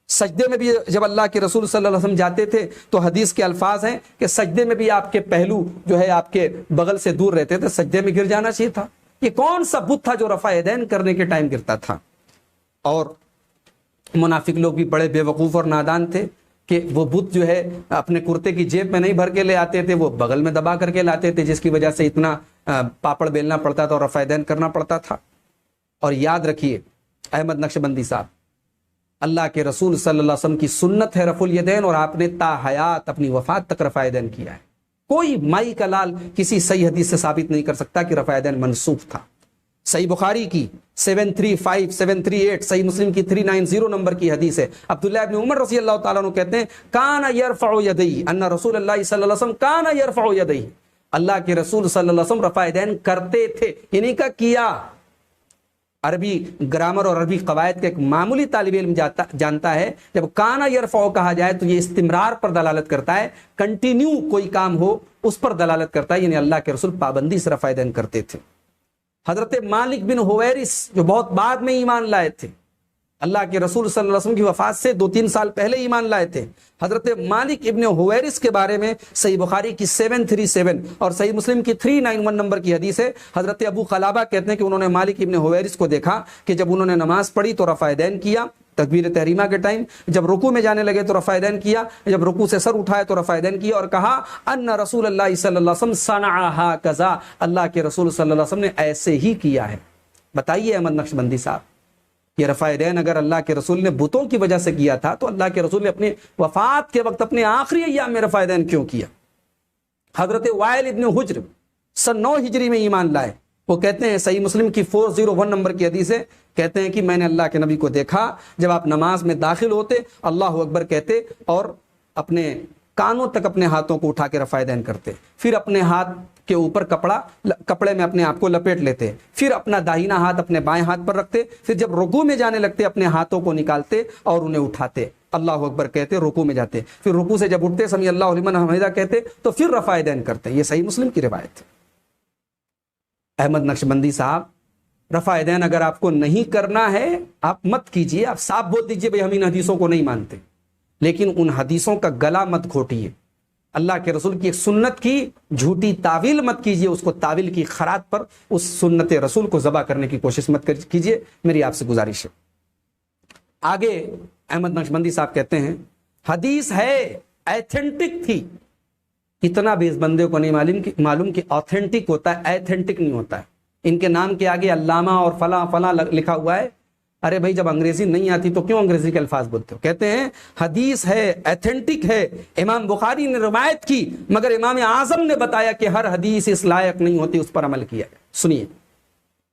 سجدے میں بھی جب اللہ کے رسول صلی اللہ علیہ وسلم جاتے تھے تو حدیث کے الفاظ ہیں کہ سجدے میں بھی آپ کے پہلو جو ہے آپ کے بغل سے دور رہتے تھے، سجدے میں گر جانا چاہیے تھا۔ یہ کون سا بت تھا جو رفع یدین کرنے کے ٹائم گرتا تھا؟ اور منافق لوگ بھی بڑے بے وقوف اور نادان تھے کہ وہ بت جو ہے اپنے کرتے کی جیب میں نہیں بھر کے لے آتے تھے، وہ بغل میں دبا کر کے لاتے تھے، جس کی وجہ سے اتنا پاپڑ بیلنا پڑتا تھا اور رفع یدین کرنا پڑتا تھا۔ اور یاد رکھیے احمد نقشبندی صاحب، اللہ کے رسول صلی اللہ علیہ وسلم کی سنت ہے رفع الیدین، اور آپ نے تا حیات اپنی وفات تک رفع یدین کیا ہے۔ کوئی مائی کا لال کسی صحیح حدیث سے ثابت نہیں کر سکتا کہ رفع یدین منسوخ تھا۔ صحیح بخاری کی 735 738، صحیح مسلم کی 390 نمبر کی حدیث ہے۔ عبداللہ ابن عمر رضی اللہ تعالیٰ عنہ کہتے ہیں کان یرفع یدیہ، ان رسول اللہ صلی اللہ علیہ وسلم کان یرفع یدیہ، اللہ کے رسول صلی اللہ علیہ وسلم رفع یدین کرتے تھے، یعنی کا کیا۔ عربی گرامر اور عربی قواعد کا ایک معمولی طالب علم جانتا ہے جب کانا یرفع کہا جائے تو یہ استمرار پر دلالت کرتا ہے، کنٹینیو کوئی کام ہو اس پر دلالت کرتا ہے، یعنی اللہ کے رسول پابندی سے رفع یدین کرتے تھے۔ حضرت مالک بن حویرث جو بہت بعد میں ایمان لائے تھے، اللہ کے رسول صلی اللہ علیہ وسلم کی وفات سے 2-3 سال پہلے ایمان لائے تھے، حضرت مالک ابن حویرث کے بارے میں صحیح بخاری کی 737 اور صحیح مسلم کی 391 نمبر کی حدیث ہے۔ حضرت ابو قلابہ کہتے ہیں کہ انہوں نے مالک ابن حویرث کو دیکھا کہ جب انہوں نے نماز پڑھی تو رفع یدین کیا تکبیر تحریمہ کے ٹائم، جب رکوع میں جانے لگے تو رفع یدین کیا، جب رکوع سے سر اٹھائے تو رفع یدین کیا، اور کہا ان رسول اللہ صلی اللہ علیہ وسلم صنع ہکذا، اللہ کے رسول صلی اللہ علیہ وسلم نے ایسے ہی کیا ہے۔ بتائیے احمد نقشبندی صاحب، یہ رفع یدین اگر اللہ کے رسول نے بتوں کی وجہ سے کیا تھا تو اللہ کے رسول نے اپنی وفات کے وقت اپنے آخری ایام میں رفع یدین کیوں کیا؟ حضرت وائل ابن حجر سن 9 ہجری میں ایمان لائے، وہ کہتے ہیں صحیح مسلم کی 401 نمبر کی حدیث ہے، کہتے ہیں کہ میں نے اللہ کے نبی کو دیکھا جب آپ نماز میں داخل ہوتے اللہ اکبر کہتے اور اپنے کانوں تک اپنے ہاتھوں کو اٹھا کے رفع یدین کرتے، پھر اپنے ہاتھ کے اوپر کپڑے میں اپنے آپ کو لپیٹ لیتے، پھر اپنا داہنا ہاتھ اپنے بائیں ہاتھ پر رکھتے، پھر جب رکوع میں جانے لگتے اپنے ہاتھوں کو نکالتے اور انہیں اٹھاتے، اللہ اکبر کہتے، رکوع میں جاتے، پھر رکوع سے جب اٹھتے سمیع اللہ لمن حمیدہ کہتے تو پھر رفع یدین کرتے۔ یہ صحیح مسلم کی روایت ہے۔ احمد نقشبندی صاحب، رفع یدین اگر آپ کو نہیں کرنا ہے آپ مت کیجئے، آپ صاف بول دیجئے بھئی ہم ان حدیثوں کو نہیں مانتے، لیکن ان حدیثوں کا گلا مت گھوٹیے، اللہ کے رسول کی ایک سنت کی جھوٹی تعویل مت کیجئے، اس کو تعویل کی خرات پر اس سنت رسول کو ذبح کرنے کی کوشش مت کیجئے، میری آپ سے گزارش ہے۔ آگے احمد نقشبندی صاحب کہتے ہیں حدیث ہے ایتھنٹک تھی، اتنا بھی اس بندے کو نہیں معلوم کہ آتھینٹک ہوتا ہے، ایتھنٹک نہیں ہوتا ہے۔ ان کے نام کے آگے علامہ اور فلاں فلاں لکھا ہوا ہے، ارے بھائی جب انگریزی نہیں آتی تو کیوں انگریزی کے الفاظ بولتے ہو؟ کہتے ہیں حدیث ہے ایتھنٹک ہے، امام بخاری نے روایت کی مگر امام اعظم نے بتایا کہ ہر حدیث اس لائق نہیں ہوتی، اس پر عمل کیا ہے۔ سنیے،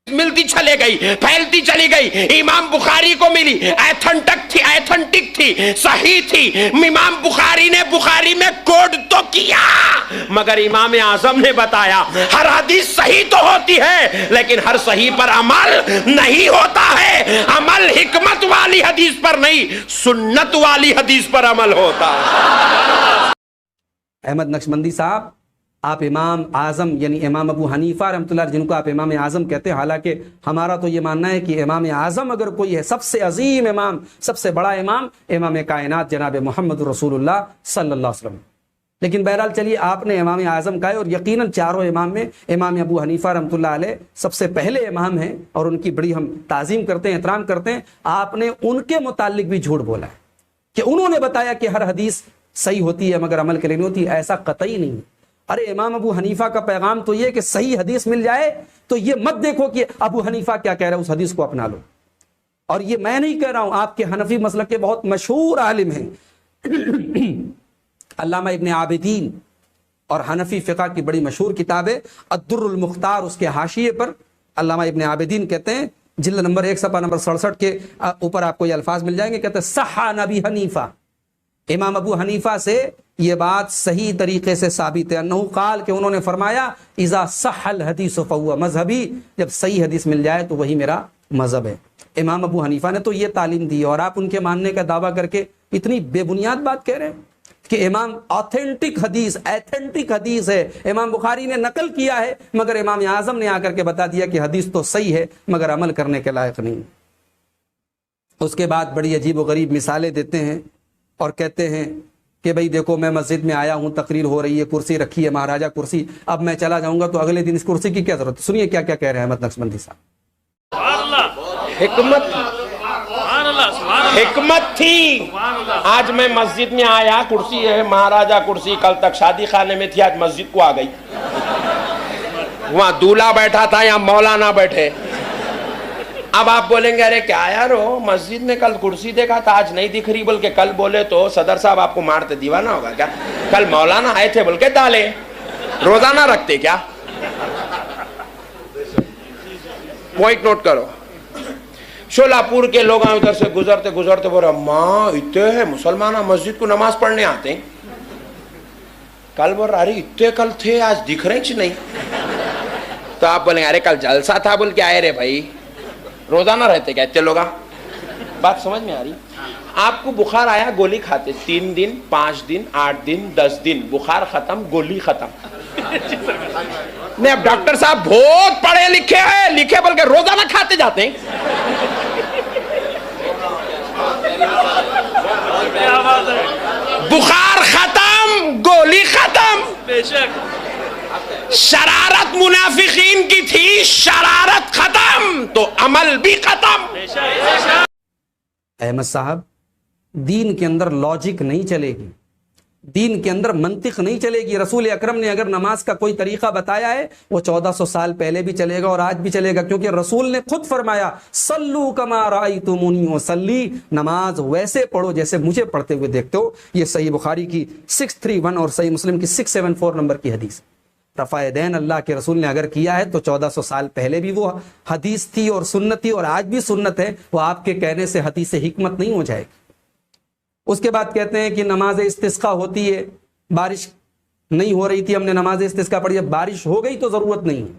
ملتی چلے گئی، پھیلتی چلی گئی، امام بخاری کو ملی، ایتھنٹک تھی، صحیح تھی، امام بخاری نے بخاری میں کوڈ تو کیا مگر امام اعظم نے بتایا ہر حدیث صحیح تو ہوتی ہے لیکن ہر صحیح پر عمل نہیں ہوتا ہے، عمل حکمت والی حدیث پر نہیں سنت والی حدیث پر عمل ہوتا ہے۔ احمد نقشبندی صاحب، آپ امام اعظم یعنی امام ابو حنیفہ رحمۃ اللہ جن کو آپ امام اعظم کہتے ہیں، حالانکہ ہمارا تو یہ ماننا ہے کہ امام اعظم اگر کوئی ہے سب سے عظیم امام، سب سے بڑا امام، امام کائنات جناب محمد رسول اللہ صلی اللہ علیہ وسلم، لیکن بہرحال چلیے آپ نے امام اعظم کہا ہے، اور یقیناً چاروں امام میں امام ابو حنیفہ رحمۃ اللہ علیہ سب سے پہلے امام ہیں اور ان کی بڑی ہم تعظیم کرتے ہیں، احترام کرتے ہیں۔ آپ نے ان کے متعلق بھی جھوٹ بولا ہے کہ انہوں نے بتایا کہ ہر حدیث صحیح ہوتی ہے مگر عمل کے لیے نہیں ہوتی، ایسا قطعی نہیں ہے۔ ارے امام ابو حنیفہ کا پیغام تو یہ کہ صحیح حدیث مل جائے تو یہ مت دیکھو کہ ابو حنیفہ کیا کہہ رہا ہے، اس حدیث کو اپنا لو۔ اور یہ میں نہیں کہہ رہا ہوں، آپ کے حنفی مسلک کے بہت مشہور عالم ہیں علامہ ابن عابدین، اور حنفی فقہ کی بڑی مشہور کتاب ہے الدر المختار، اس کے حاشیے پر علامہ ابن عابدین کہتے ہیں جلد نمبر 1 صفحہ نمبر 67 کے اوپر آپ کو یہ الفاظ مل جائیں گے، کہتے ہیں صح نبی حنیفہ، امام ابو حنیفہ سے یہ بات صحیح طریقے سے ثابت ہے، انہو قال کہ انہوں نے فرمایا اذا صح الحدیث فہو مذہبی، جب صحیح حدیث مل جائے تو وہی میرا مذہب ہے۔ امام ابو حنیفہ نے تو یہ تعلیم دی اور آپ ان کے ماننے کا دعویٰ کر کے اتنی بے بنیاد بات کہہ رہے ہیں کہ امام ایتھنٹک حدیث ہے، امام بخاری نے نقل کیا ہے، مگر امام اعظم نے آ کر کے بتا دیا کہ حدیث تو صحیح ہے مگر عمل کرنے کے لائق نہیں۔ اس کے بعد بڑی عجیب و غریب مثالیں دیتے ہیں اور کہتے ہیں کہ بھئی دیکھو میں مسجد میں آیا ہوں، تقریر ہو رہی ہے، کرسی رکھی ہے مہاراجہ کرسی، اب میں چلا جاؤں گا تو اگلے دن اس کرسی کی کیا ضرورت ہے؟ سنیے کیا کیا کہہ رہے ہیں احمد نقشبندی صاحب۔ حکمت تھی، آج میں مسجد میں آیا، کرسی ہے مہاراجہ کرسی، کل تک شادی خانے میں تھی، آج مسجد کو آ گئی، وہاں دولہا بیٹھا تھا یہاں مولانا بیٹھے۔ اب آپ بولیں گے ارے کیا یار ہو، مسجد میں کل کرسی دیکھا تھا آج نہیں دکھ رہی، بلکہ کل بولے تو صدر صاحب آپ کو مارتے، دیوانہ ہوگا کیا؟ کل مولانا آئے تھے بلکہ ڈالے، روزانہ رکھتے کیا؟ پوائنٹ نوٹ کرو۔ شولاپور کے لوگ ادھر سے گزرتے گزرتے بولے اماں اتنے ہے مسلمان مسجد کو نماز پڑھنے آتے ہیں، کل بول رہا ارے اتنے کل تھے آج دکھ رہے چھ نہیں، تو آپ بولیں ارے کل جلسہ تھا بول کے آئے رے بھائی، روزانہ رہتے کیا اتنے لوگا؟ بات سمجھ میں آ رہی؟ آپ کو بخار آیا گولی کھاتے 3 دن 5 دن 8 دن 10 دن، بخار ختم گولی ختم۔ نہیں اب ڈاکٹر صاحب بہت پڑھے لکھے ہیں، لکھے بلکہ روزانہ کھاتے جاتے ہیں۔ بخار ختم گولی ختم۔ شرارت منافقین کی تھی، شرارت ختم تو عمل بھی ختم۔ احمد صاحب دین کے اندر لاجک نہیں چلے گی، دین کے اندر منطق نہیں چلے گی۔ رسول اکرم نے اگر نماز کا کوئی طریقہ بتایا ہے وہ 1400 سال پہلے بھی چلے گا اور آج بھی چلے گا، کیونکہ رسول نے خود فرمایا صلو کما رأیتمونی اصلی، نماز ویسے پڑھو جیسے مجھے پڑھتے ہوئے دیکھتے ہو۔ یہ صحیح بخاری کی 631 اور صحیح مسلم کی 674 نمبر کی حدیث۔ رفع دین اللہ کے رسول نے اگر کیا ہے تو 1400 سال پہلے بھی وہ حدیث تھی اور سنت تھی اور آج بھی سنت ہے، وہ آپ کے کہنے سے حدیث حکمت نہیں ہو جائے گی۔ اس کے بعد کہتے ہیں کہ نماز استسقاء ہوتی ہے، بارش نہیں ہو رہی تھی ہم نے نماز استسقاء پڑھی، اب بارش ہو گئی تو ضرورت نہیں ہے،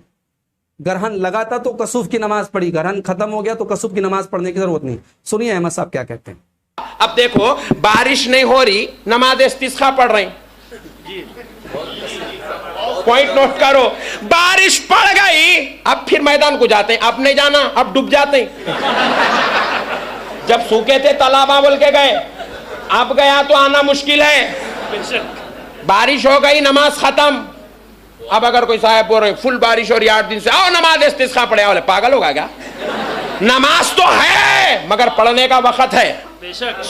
گرہن لگا تھا تو کسوف کی نماز پڑھی، گرہن ختم ہو گیا تو کسوف کی نماز پڑھنے کی ضرورت نہیں۔ سنیے احمد صاحب کیا کہتے ہیں۔ اب دیکھو بارش نہیں ہو رہی، نماز استسقاء پڑھ رہے ہیں، پوائنٹ نوٹ کرو، بارش پڑ گئی اب پھر میدان کو جاتے ہیں، اب نہیں جانا اب ڈوب جاتے ہیں۔ جب سوکھے تھے تالاباں بول کے گئے، اب گیا تو آنا مشکل ہے۔ بارش ہو گئی نماز ختم، اب اگر کوئی صاحب بول رہے فل بارش ہو رہی 8 دن سے، آؤ نماز استسقاء پڑھے، بولے پاگل ہوگا کیا؟ نماز تو ہے مگر پڑھنے کا وقت ہے،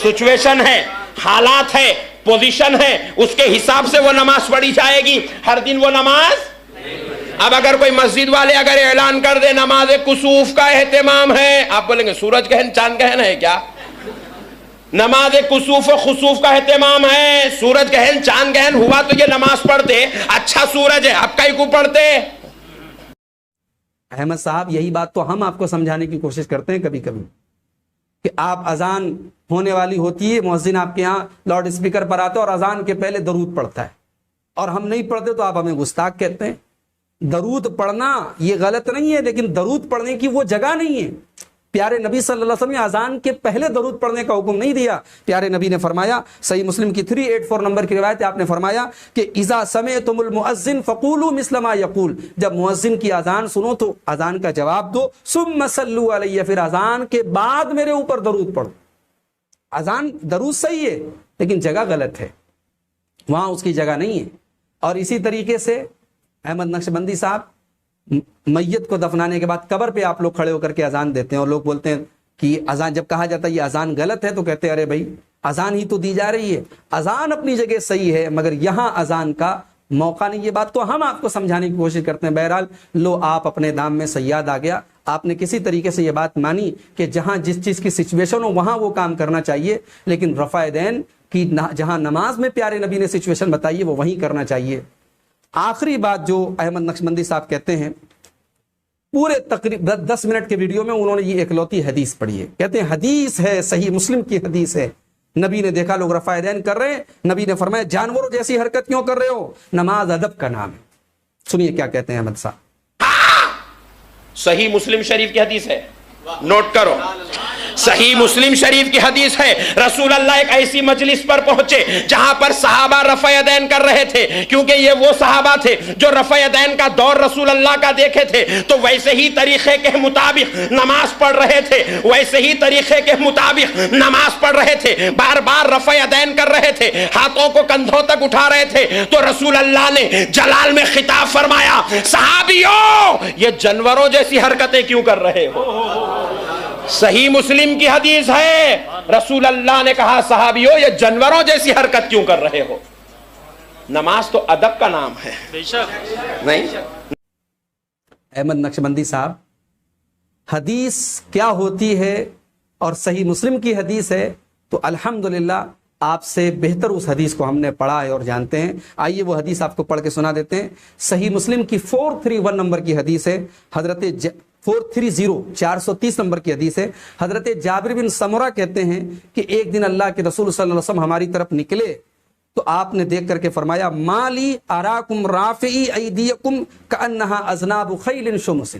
سچویشن ہے، حالات ہے، پوزیشن ہے، اس کے حساب سے وہ نماز پڑھی جائے گی، ہر دن وہ نماز۔ اب اگر کوئی مسجد والے اگر اعلان کر دے نماز کسوف کا اہتمام ہے، آپ بولیں گے سورج گہن چاند گہن ہے کیا؟ نماز کسوف و خسوف کا اہتمام ہے، سورج گہن چاند گہن ہوا تو یہ نماز پڑھتے، اچھا سورج ہے اب کئی کو پڑھتے۔ احمد صاحب یہی بات تو ہم آپ کو سمجھانے کی کوشش کرتے ہیں کبھی کبھی کہ آپ اذان ہونے والی ہوتی ہے، مؤذن آپ کے ہاں لاؤڈ اسپیکر پر آتا ہے اور اذان کے پہلے درود پڑھتا ہے اور ہم نہیں پڑھتے تو آپ ہمیں گستاخ کہتے ہیں۔ درود پڑھنا یہ غلط نہیں ہے، لیکن درود پڑھنے کی وہ جگہ نہیں ہے۔ پیارے نبی صلی اللہ علیہ وسلم نے اذان کے پہلے درود پڑھنے کا حکم نہیں دیا۔ پیارے نبی نے فرمایا، صحیح مسلم کی 384 نمبر کی روایت ہے، آپ نے فرمایا کہ اذا سمعتم المؤذن فقولوا مثل ما یقول، جب مؤذن کی اذان سنو تو اذان کا جواب دو، ثم صلوا علی، پھر اذان کے بعد میرے اوپر درود پڑھو۔ اذان درود صحیح ہے لیکن جگہ غلط ہے، وہاں اس کی جگہ نہیں ہے۔ اور اسی طریقے سے احمد نقشبندی صاحب میت کو دفنانے کے بعد قبر پہ آپ لوگ کھڑے ہو کر کے اذان دیتے ہیں اور لوگ بولتے ہیں کہ اذان، جب کہا جاتا ہے یہ اذان غلط ہے تو کہتے ہیں ارے بھائی اذان ہی تو دی جا رہی ہے، اذان اپنی جگہ صحیح ہے مگر یہاں اذان کا موقع نہیں۔ یہ بات تو ہم آپ کو سمجھانے کی کوشش کرتے ہیں۔ بہرحال لو آپ اپنے دام میں صیاد آ گیا، آپ نے کسی طریقے سے یہ بات مانی کہ جہاں جس چیز کی سچویشن ہو وہاں وہ کام کرنا چاہیے، لیکن رفع دین کی جہاں نماز میں پیارے نبی نے سچویشن بتائی ہے وہ وہیں کرنا چاہیے۔ آخری بات جو احمد نقشبندی صاحب کہتے ہیں، پورے تقریباً 10 منٹ کے ویڈیو میں انہوں نے یہ اکلوتی حدیث پڑھی ہے، کہتے ہیں حدیث ہے، صحیح مسلم کی حدیث ہے، نبی نے دیکھا لوگ رفع یدین کر رہے ہیں، نبی نے فرمایا جانوروں جیسی حرکت کیوں کر رہے ہو؟ نماز ادب کا نام ہے۔ سنیے کیا کہتے ہیں احمد صاحب۔ صحیح مسلم شریف کی حدیث ہے، نوٹ کرو، صحیح مسلم شریف کی حدیث ہے، رسول اللہ ایک ایسی مجلس پر پہنچے جہاں پر صحابہ رفع یدین کر رہے تھے، کیونکہ یہ وہ صحابہ تھے جو رفع یدین کا دور رسول اللہ کا دیکھے تھے، تو ویسے ہی طریقے کے مطابق نماز پڑھ رہے تھے، ویسے ہی طریقے کے مطابق نماز پڑھ رہے تھے، بار بار رفع یدین کر رہے تھے، ہاتھوں کو کندھوں تک اٹھا رہے تھے، تو رسول اللہ نے جلال میں خطاب فرمایا، صحابیوں یہ جانوروں جیسی حرکتیں کیوں کر رہے ہو؟ صحیح مسلم کی حدیث ہے، رسول اللہ نے کہا صحابیوں یہ جانوروں جیسی حرکت کیوں کر رہے ہو؟ نماز تو ادب کا نام ہے، نہیں؟ احمد نقشبندی صاحب، حدیث کیا ہوتی ہے اور صحیح مسلم کی حدیث ہے تو الحمدللہ آپ سے بہتر اس حدیث کو ہم نے پڑھا ہے اور جانتے ہیں۔ آئیے وہ حدیث آپ کو پڑھ کے سنا دیتے ہیں۔ صحیح مسلم کی 431 نمبر کی حدیث ہے، 430 نمبر کی حدیث ہے۔ حضرت جابر بن سمرہ کہتے ہیں کہ ایک دن اللہ کے رسول صلی اللہ علیہ وسلم ہماری طرف نکلے تو آپ نے دیکھ کر کے فرمایا، مالی اراکم رافعی ایدیکم کانہا اذناب خیل شمس،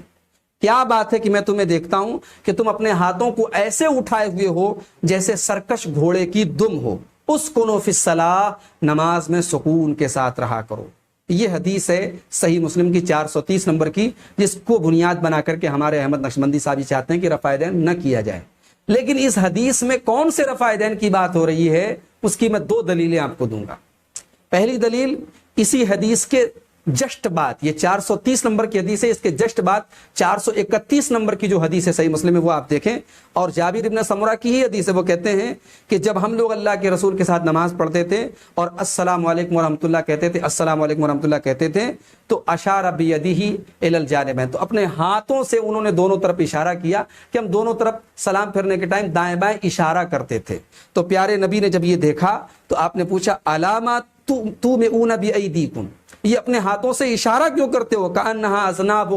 کیا بات ہے کہ میں تمہیں دیکھتا ہوں کہ تم اپنے ہاتھوں کو ایسے اٹھائے ہوئے ہو جیسے سرکش گھوڑے کی دم ہو، اسکنوا فی الصلاۃ، نماز میں سکون کے ساتھ رہا کرو۔ یہ حدیث ہے صحیح مسلم کی 430 نمبر کی، جس کو بنیاد بنا کر کے ہمارے احمد نقشبندی صاحب یہ چاہتے ہیں کہ رفع یدین نہ کیا جائے۔ لیکن اس حدیث میں کون سے رفع یدین کی بات ہو رہی ہے، اس کی میں 2 دلیلیں آپ کو دوں گا۔ پہلی دلیل، اسی حدیث کے جسٹ بعد، یہ 430 نمبر کی حدیث ہے، اس کے جسٹ بعد 431 نمبر کی جو حدیث ہے صحیح مسلم میں وہ آپ دیکھیں، اور جابر بن سمرہ کی ہی حدیث ہے۔ وہ کہتے ہیں کہ جب ہم لوگ اللہ کے رسول کے ساتھ نماز پڑھتے تھے اور السلام علیکم ورحمۃ اللہ کہتے تھے، السلام علیکم ورحمۃ اللہ کہتے تھے، تو اشار بیدہ الی الجانبین، تو اپنے ہاتھوں سے انہوں نے دونوں طرف اشارہ کیا کہ ہم دونوں طرف سلام پھیرنے کے ٹائم دائیں بائیں اشارہ کرتے تھے۔ تو پیارے نبی نے جب یہ دیکھا تو آپ نے پوچھا، علامات تُومِئُونَ بِأَیْدِیکُم، یہ اپنے ہاتھوں سے اشارہ کیوں کرتے ہو؟ کأنہا اذناب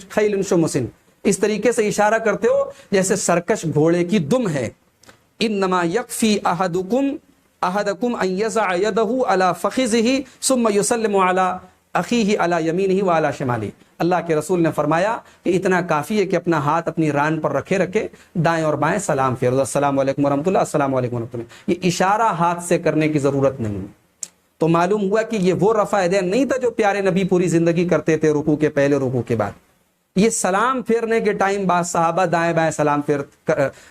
خیل شمس، اس طریقے سے اشارہ کرتے ہو جیسے سرکش گھوڑے کی دم ہے۔ انما یکفی احدکم ان یضع یدہ علی فخذہ ثم یسلم علی اخیہ علی یمینہ وعلی شمالہ، اللہ کے رسول نے فرمایا کہ اتنا کافی ہے کہ اپنا ہاتھ اپنی ران پر رکھے دائیں اور بائیں سلام پھیر دو، السلام علیکم ورحمۃ اللہ، السلام علیکم ورحمۃ اللہ، یہ اشارہ ہاتھ سے کرنے کی ضرورت نہیں۔ تو معلوم ہوا کہ یہ وہ رفع یدین نہیں تھا جو پیارے نبی پوری زندگی کرتے تھے رکوع کے پہلے، رکوع کے بعد۔ یہ سلام پھیرنے کے ٹائم بعض صحابہ دائیں بائیں سلام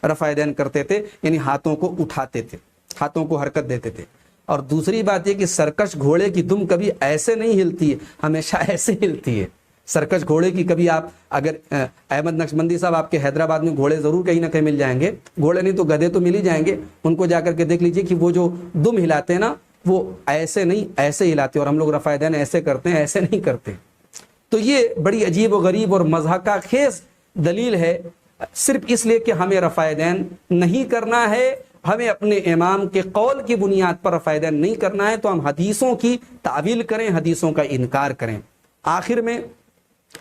رفع یدین کرتے تھے، یعنی ہاتھوں کو اٹھاتے تھے، ہاتھوں کو حرکت دیتے تھے۔ اور دوسری بات یہ کہ سرکش گھوڑے کی دم کبھی ایسے نہیں ہلتی ہے، ہمیشہ ایسے ہلتی ہے۔ سرکش گھوڑے کی کبھی آپ اگر احمد نقشبندی صاحب آپ کے حیدرآباد میں گھوڑے ضرور کہیں نہ کہیں مل جائیں گے، گھوڑے نہیں تو گدھے تو مل ہی جائیں گے، ان کو جا کر کے دیکھ لیجئے کہ وہ جو دم ہلاتے ہیں نا وہ ایسے نہیں ایسے ہلاتے، اور ہم لوگ رفع یدین ایسے کرتے ہیں، ایسے نہیں کرتے۔ تو یہ بڑی عجیب و غریب اور مضحکہ خیز دلیل ہے، صرف اس لیے کہ ہمیں رفع یدین نہیں کرنا ہے، ہمیں اپنے امام کے قول کی بنیاد پر رفع یدین نہیں کرنا ہے، تو ہم حدیثوں کی تعویل کریں، حدیثوں کا انکار کریں۔ آخر میں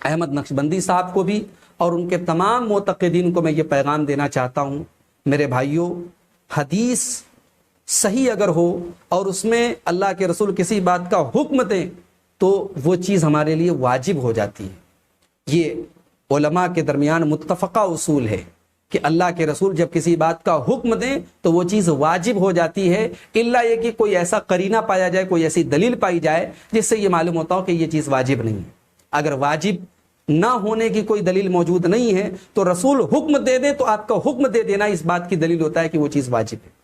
احمد نقشبندی صاحب کو بھی اور ان کے تمام معتقدین کو میں یہ پیغام دینا چاہتا ہوں، میرے بھائیوں، حدیث صحیح اگر ہو اور اس میں اللہ کے رسول کسی بات کا حکم دیں تو وہ چیز ہمارے لیے واجب ہو جاتی ہے۔ یہ علماء کے درمیان متفقہ اصول ہے کہ اللہ کے رسول جب کسی بات کا حکم دیں تو وہ چیز واجب ہو جاتی ہے، الا یہ کہ کوئی ایسا قرینہ پایا جائے، کوئی ایسی دلیل پائی جائے جس سے یہ معلوم ہوتا ہو کہ یہ چیز واجب نہیں ہے۔ اگر واجب نہ ہونے کی کوئی دلیل موجود نہیں ہے تو رسول حکم دے دے تو آپ کا حکم دے دینا اس بات کی دلیل ہوتا ہے کہ وہ چیز واجب ہے،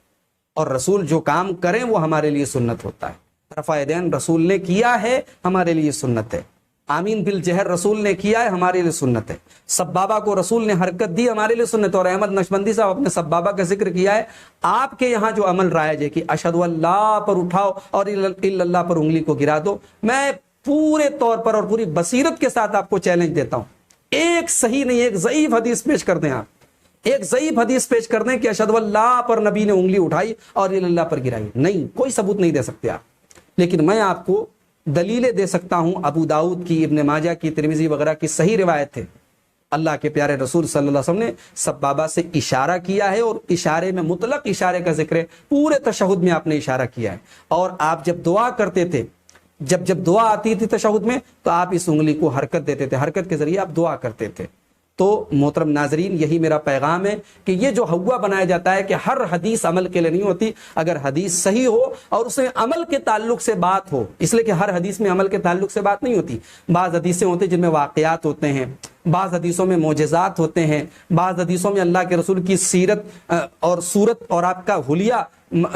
اور رسول جو کام کریں وہ ہمارے لیے سنت ہوتا ہے۔ رفع یدین رسول نے کیا ہے، ہمارے لیے سنت ہے۔ آمین بالجہر رسول نے کیا ہے، ہمارے لیے سنت ہے۔ سبابہ کو رسول نے حرکت دی، ہمارے لیے سنت ہے۔ اور احمد نقشبندی صاحب اپنے سبابہ کا ذکر کیا ہے، آپ کے یہاں جو عمل رائج ہے کہ اشہد اللہ پر اٹھاؤ اور الا اللہ پر انگلی کو گرا دو، میں پورے طور پر اور پوری بصیرت کے ساتھ آپ کو چیلنج دیتا ہوں، ایک صحیح نہیں، ایک ضعیف حدیث پیش کر دیں، آپ ایک ضعیف حدیث پیش کر دیں کہ اشہد اللہ پر نبی نے انگلی اٹھائی اور اللہ پر گرائی، نہیں، کوئی ثبوت نہیں دے سکتے آپ۔ لیکن میں آپ کو دلیلیں دے سکتا ہوں، ابو داؤد کی، ابن ماجہ کی، ترمذی وغیرہ کی صحیح روایت ہے اللہ کے پیارے رسول صلی اللہ علیہ وسلم نے سبابہ سے اشارہ کیا ہے، اور اشارے میں مطلق اشارے کا ذکر ہے، پورے تشہد میں آپ نے اشارہ کیا ہے۔ اور آپ جب دعا کرتے تھے، جب دعا آتی تھی تشہد میں، تو آپ اس انگلی کو حرکت دیتے تھے، حرکت کے ذریعے آپ دعا کرتے تھے۔ تو محترم ناظرین، یہی میرا پیغام ہے کہ یہ جو ہوا بنایا جاتا ہے کہ ہر حدیث عمل کے لیے نہیں ہوتی، اگر حدیث صحیح ہو اور اس میں عمل کے تعلق سے بات ہو، اس لیے کہ ہر حدیث میں عمل کے تعلق سے بات نہیں ہوتی، بعض حدیثیں ہوتی ہیں جن میں واقعات ہوتے ہیں، بعض حدیثوں میں معجزات ہوتے ہیں، بعض حدیثوں میں اللہ کے رسول کی سیرت اور صورت اور آپ کا حلیہ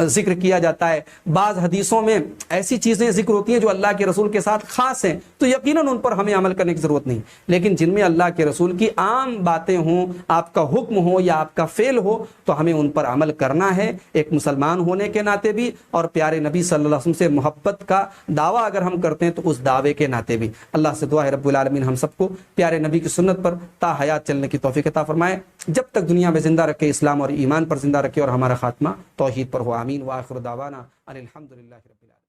ذکر کیا جاتا ہے، بعض حدیثوں میں ایسی چیزیں ذکر ہوتی ہیں جو اللہ کے رسول کے ساتھ خاص ہیں، تو یقیناً ان پر ہمیں عمل کرنے کی ضرورت نہیں، لیکن جن میں اللہ کے رسول کی عام باتیں ہوں، آپ کا حکم ہو یا آپ کا فعل ہو، تو ہمیں ان پر عمل کرنا ہے، ایک مسلمان ہونے کے ناطے بھی، اور پیارے نبی صلی اللہ علیہ وسلم سے محبت کا دعویٰ اگر ہم کرتے ہیں تو اس دعوے کے ناطے بھی۔ اللہ سے دعا ہے رب العالمین ہم سب کو پیارے نبی کی سنت پر تا حیات چلنے کی توفیق عطا فرمائے، جب تک دنیا میں زندہ رکھے، اسلام اور ایمان پر زندہ رکھے، اور ہمارا خاتمہ توحید پر ہو۔ آمین۔ وآخر دعوانا ان الحمد للہ رب العالمین۔